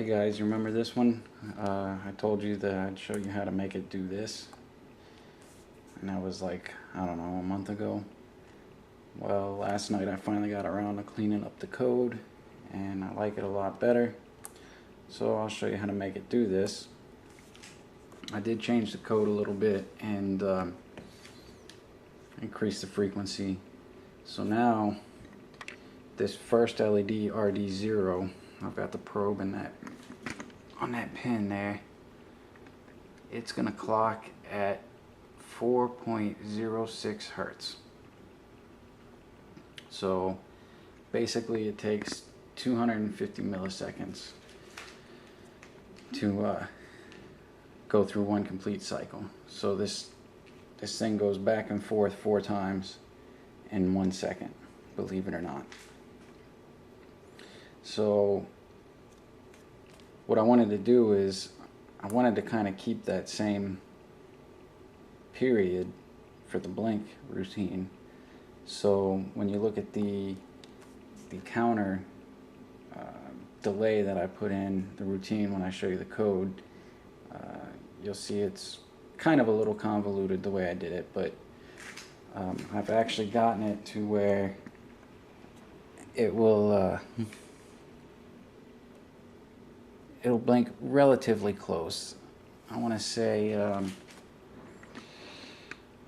Hey guys, you remember this one? I told you that I'd show you how to make it do this, and that was like, I don't know, a month ago. Well, last night I finally got around to cleaning up the code, and I like it a lot better, so I'll show you how to make it do this. I did change the code a little bit and increase the frequency. So now this first LED RD0, I've got the probe in that on that pin there. It's gonna clock at 4.06 Hertz. So basically it takes 250 milliseconds to go through one complete cycle. So this thing goes back and forth 4 times in 1 second, believe it or not. So what I wanted to do is I wanted to kind of keep that same period for the blink routine. So when you look at the counter delay that I put in the routine when I show you the code, you'll see it's kind of a little convoluted the way I did it, but I've actually gotten it to where it will it'll blink relatively close. I want to say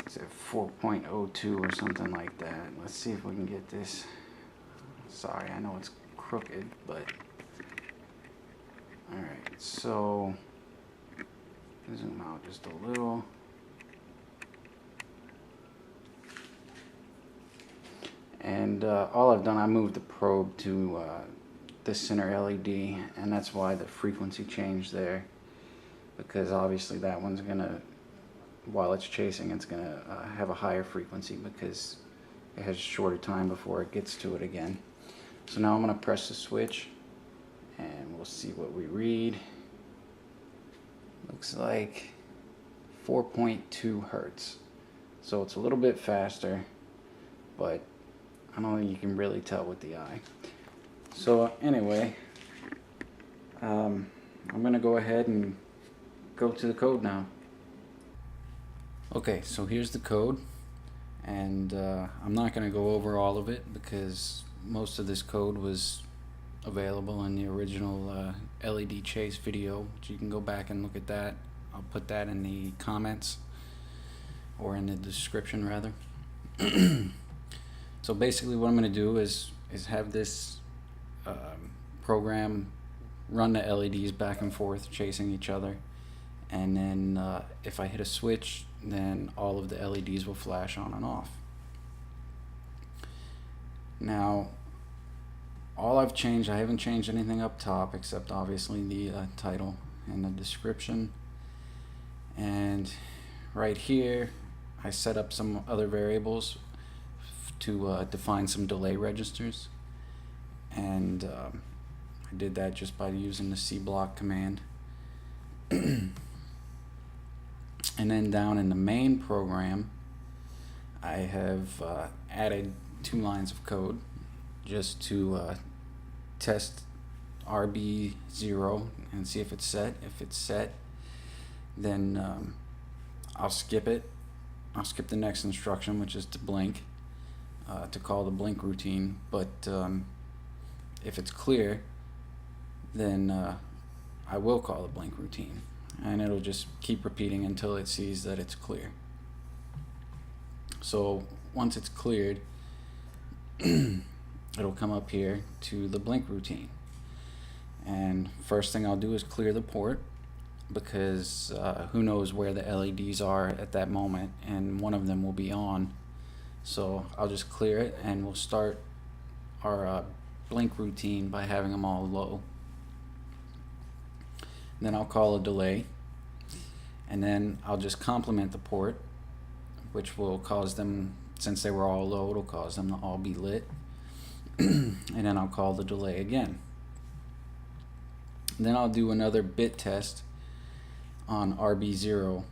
it's at 4.02 or something like that. Let's see if we can get this. Sorry, I know it's crooked, but alright, so zoom out just a little. And all I've done, I moved the probe to the center LED, and that's why the frequency changed there, because obviously that one's gonna, while it's chasing, it's gonna have a higher frequency because it has a shorter time before it gets to it again. So now I'm gonna press the switch and we'll see what we read. Looks like 4.2 Hertz. So it's a little bit faster, but I don't think you can really tell with the eye. So anyway, I'm going to go ahead and go to the code now. Okay, so here's the code, and I'm not going to go over all of it because most of this code was available in the original LED chase video, which you can go back and look at that. I'll put that in the comments, or in the description rather. So basically what I'm going to do is have this program run the LEDs back and forth chasing each other, and then if I hit a switch, then all of the LEDs will flash on and off. Now all I've changed, I haven't changed anything up top except obviously the title and the description, and right here I set up some other variables to define some delay registers, and I did that just by using the cblock command. And then down in the main program I have added 2 lines of code just to test RB0 and see if it's set. If it's set, then I'll skip it. I'll skip the next instruction, which is to blink, to call the blink routine. But if it's clear, then I will call the blink routine, and it'll just keep repeating until it sees that it's clear. So once it's cleared, it'll come up here to the blink routine, and first thing I'll do is clear the port, because who knows where the LEDs are at that moment, and one of them will be on. So I'll just clear it, and we'll start our blink routine by having them all low. Then I'll call a delay, and then I'll just complement the port, which will cause them, since they were all low, it'll cause them to all be lit. And then I'll call the delay again. Then I'll do another bit test on RB0,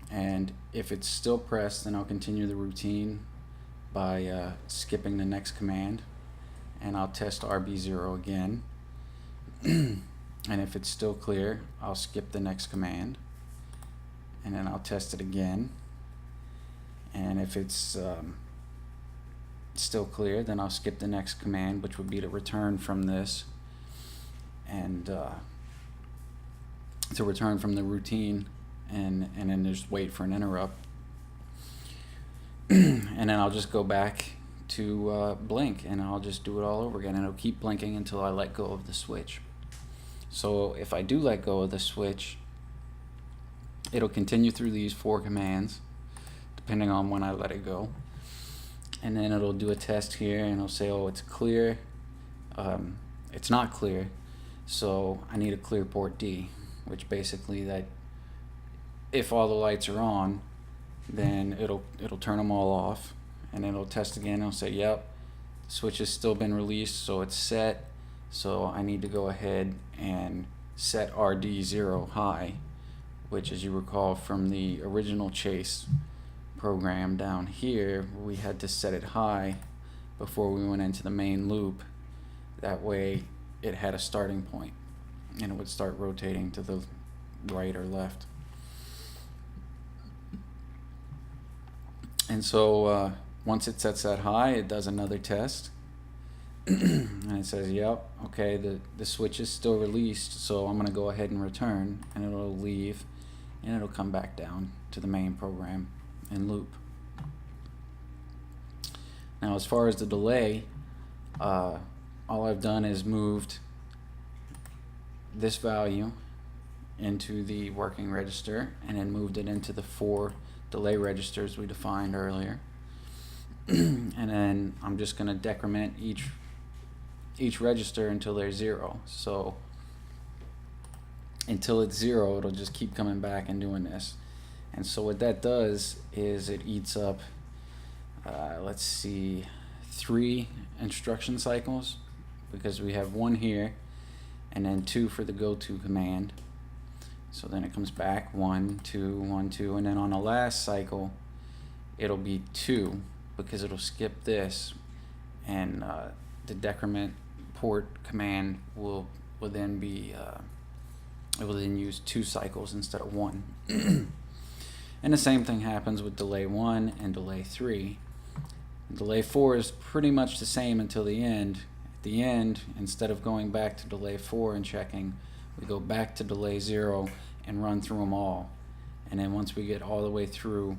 and if it's still pressed, then I'll continue the routine by skipping the next command, and I'll test RB0 again. And if it's still clear, I'll skip the next command, and then I'll test it again. And if it's still clear, then I'll skip the next command, which would be to return from this, and to return from the routine, and then just wait for an interrupt. And then I'll just go back to blink, and I'll just do it all over again, and it'll keep blinking until I let go of the switch. So if I do let go of the switch, it'll continue through these 4 commands depending on when I let it go, and then it'll do a test here, and it'll say, oh, it's clear. It's not clear, so I need a clear port D, which basically that if all the lights are on, then it'll turn them all off, and it'll test again. It'll say, yep, the switch has still been released, so it's set, so I need to go ahead and set RD0 high, which, as you recall from the original chase program down here, we had to set it high before we went into the main loop. That way it had a starting point, and it would start rotating to the right or left. And so once it sets that high, it does another test, and it says, yep, okay, the switch is still released, so I'm going to go ahead and return, and it'll leave, and it'll come back down to the main program and loop. Now, as far as the delay, all I've done is moved this value into the working register, and then moved it into the 4 delay registers we defined earlier. And then I'm just going to decrement each register until they're 0. So until it's 0, it'll just keep coming back and doing this. And so what that does is it eats up, let's see, 3 instruction cycles, because we have 1 here and then 2 for the go to command. So then it comes back 1, 2, 1, 2, and then on the last cycle it'll be 2, because it'll skip this, and the decrement port command will then be it will then use 2 cycles instead of 1. And the same thing happens with delay 1 and delay 3. Delay 4 is pretty much the same until the end. At the end, instead of going back to delay 4 and checking, we go back to delay 0 and run through them all. And then once we get all the way through,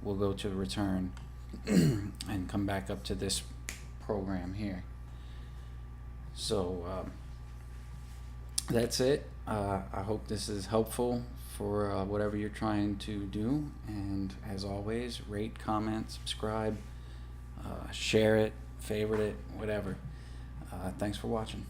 we'll go to return and come back up to this program here. So that's it. I hope this is helpful for whatever you're trying to do. And as always, rate, comment, subscribe, share it, favorite it, whatever. Thanks for watching.